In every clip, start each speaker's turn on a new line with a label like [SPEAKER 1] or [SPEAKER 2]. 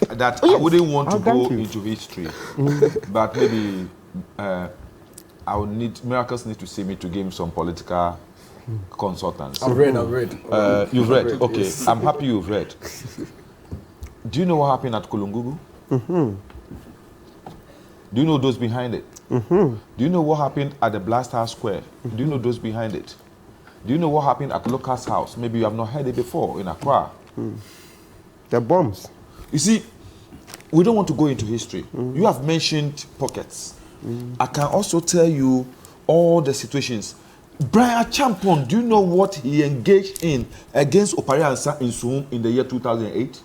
[SPEAKER 1] that I wouldn't want to go into history, but maybe I would need Miracles need to see me to give him some political consultants.
[SPEAKER 2] I've read.
[SPEAKER 1] You've read? Okay, yes. I'm happy you've read. Do you know what happened at Kulungugu? Do you know those behind it? Do you know what happened at the Blast House Square? Do you know those behind it? Do you know what happened at Lucas House? Maybe you have not heard it before in Accra.
[SPEAKER 3] The bombs.
[SPEAKER 1] You see, we don't want to go into history. You have mentioned pockets. I can also tell you all the situations. Brian Champon, do you know what he engaged in against Opare Ansa in Suum in the year 2008?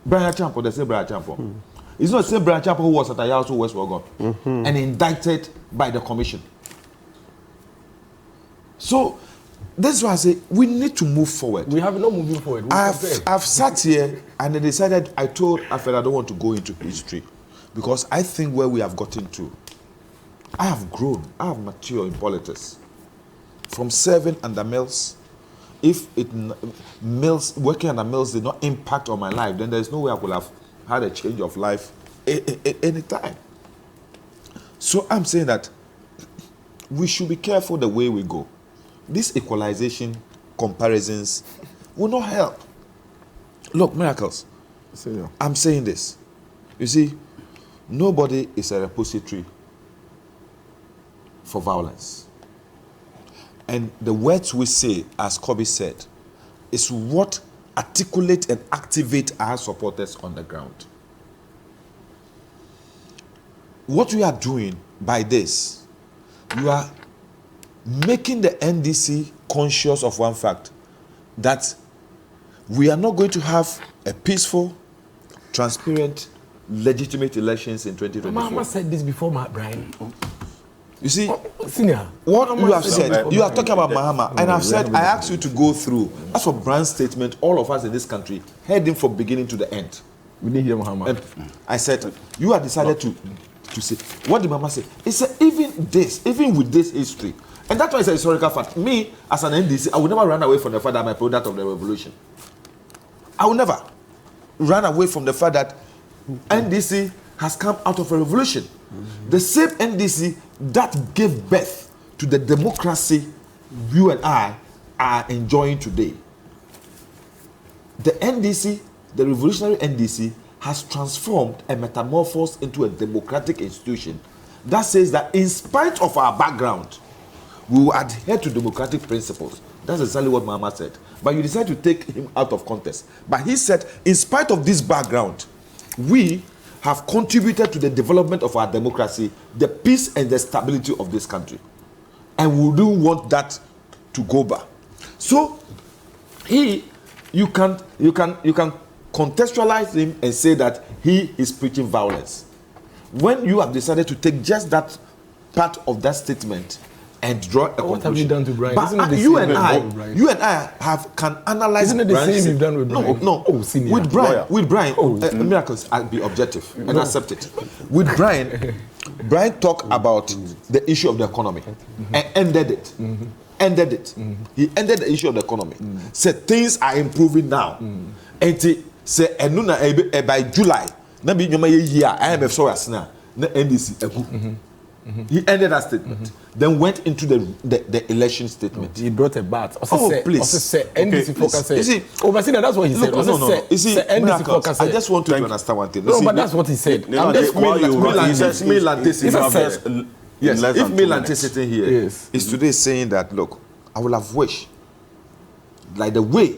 [SPEAKER 1] Brian Champon, they say Brian Champon. It's not the same Brian Champon who was at Ayahuasca West Wagon and indicted by the commission. So, that's why I say we need to move forward.
[SPEAKER 2] We have not moving forward.
[SPEAKER 1] I've sat here and I decided, I told Alfred I don't want to go into history because I think where we have gotten to, I have grown, I have matured in politics. From serving under mills, if working under mills did not impact on my life, then there's no way I could have had a change of life any time. So I'm saying that we should be careful the way we go. This equalization comparisons will not help. Look, Miracles, I'm saying this. You see, nobody is a repository for violence. And the words we say, as Kobe said, is what articulate and activate our supporters on the ground. What we are doing by this, you are making the NDC conscious of one fact, that we are not going to have a peaceful, transparent, legitimate elections in 2024.
[SPEAKER 2] Mahama said this before, Brian.
[SPEAKER 1] You see,
[SPEAKER 2] Senior,
[SPEAKER 1] what you have said, you are talking about Mahama, and I've said, I asked you to go through. As for Brian's statement, all of us in this country heard him from beginning to the end.
[SPEAKER 2] We didn't hear Mahama.
[SPEAKER 1] And I said, you have decided to say, what did Mahama say? He said, even with this history, and that's why it's a historical fact. Me, as an NDC, I will never run away from the fact that I'm a product of the revolution. I will never run away from the fact that NDC has come out of a revolution. The same NDC that gave birth to the democracy you and I are enjoying today. The NDC, the revolutionary NDC, has transformed and metamorphosed into a democratic institution that says that in spite of our background, we will adhere to democratic principles. That's exactly what Mahama said. But you decide to take him out of context. But he said, in spite of this background, we have contributed to the development of our democracy, the peace and the stability of this country. And we do want that to go back. So, you can contextualize him and say that he is preaching violence. When you have decided to take just that part of that statement and draw a conclusion.
[SPEAKER 2] What have you done to Brian?
[SPEAKER 1] But you and I can analyze.
[SPEAKER 2] Isn't it the same you've done with Brian?
[SPEAKER 1] No.
[SPEAKER 2] Oh, senior.
[SPEAKER 1] With Brian, Miracles, I'll be objective and accept it. With Brian talked about the issue of the economy and ended it. He ended the issue of the economy. Said things are improving now. And he said, by July, maybe you may year IMF saw us now. NDC. He ended that statement, then went into the election statement.
[SPEAKER 2] He brought a bat.
[SPEAKER 1] Please.
[SPEAKER 2] NDC focus.
[SPEAKER 1] You see,
[SPEAKER 2] that's what he said.
[SPEAKER 1] No. You see, NDC focus. I just want you to understand one thing.
[SPEAKER 2] No, but that's what he said.
[SPEAKER 1] If Nii Lante sitting here is today saying that, look, I will have wished, like the way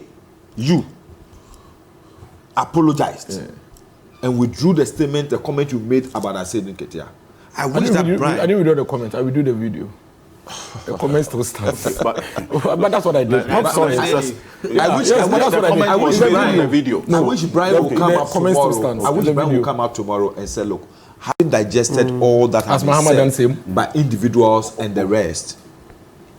[SPEAKER 1] you apologized and withdrew the statement, the comment you made about Asedin Ketia. I didn't read the comment. I will do the video. The comment still stands. but that's what I did. I'm sorry. I wish Brian will come up tomorrow. I wish Brian will come out tomorrow and say, look, having digested all that has been said by individuals and the rest,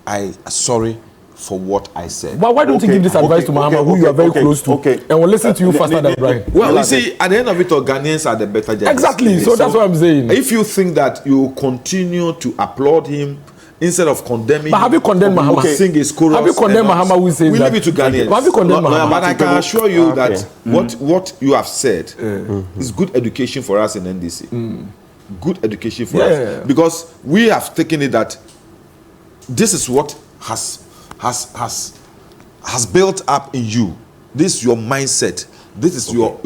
[SPEAKER 1] I'm sorry for what I said.
[SPEAKER 2] But why don't you give this advice to Mahama, who you are very close to, and will listen to you faster than Brian?
[SPEAKER 1] Well, you see, at the end of it all, Ghanaians are the better judges.
[SPEAKER 2] Exactly, so that's what I'm saying.
[SPEAKER 1] If you think that you continue to applaud him instead of condemning.
[SPEAKER 2] But have you condemned Mahama?
[SPEAKER 1] Sing his chorus.
[SPEAKER 2] Have you condemned Mahama who says
[SPEAKER 1] we
[SPEAKER 2] that?
[SPEAKER 1] leave it to Ghanaians.
[SPEAKER 2] Have you condemned Mahama?
[SPEAKER 1] But I can assure you that what you have said is good education for us in NDC. Good education for us, because we have taken it that this is what has built up in you. This is your mindset. This is your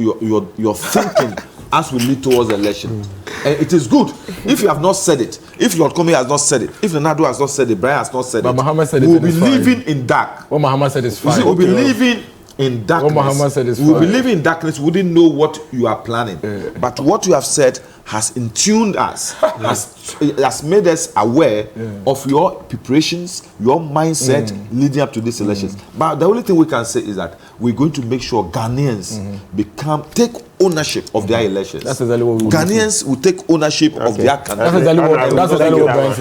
[SPEAKER 1] thinking as we lead towards the election. And it is good. If you have not said it, if Lord Comey has not said it, if Nadu has not said it, Brian has not said
[SPEAKER 2] but
[SPEAKER 1] it,
[SPEAKER 2] Mahama said it,
[SPEAKER 1] we'll be living in dark.
[SPEAKER 2] What Mahama said is fine.
[SPEAKER 1] See, we'll be living in darkness.
[SPEAKER 2] What Mahama said is
[SPEAKER 1] we'll be
[SPEAKER 2] fine.
[SPEAKER 1] living in darkness. We didn't know what you are planning. But what you have said has in tuned us, has made us aware of your preparations, your mindset leading up to these elections. But the only thing we can say is that we're going to make sure Ghanaians take ownership of their elections.
[SPEAKER 2] That's exactly what we will
[SPEAKER 1] Ghanaians will take ownership of their country.
[SPEAKER 2] That's exactly what Brian said.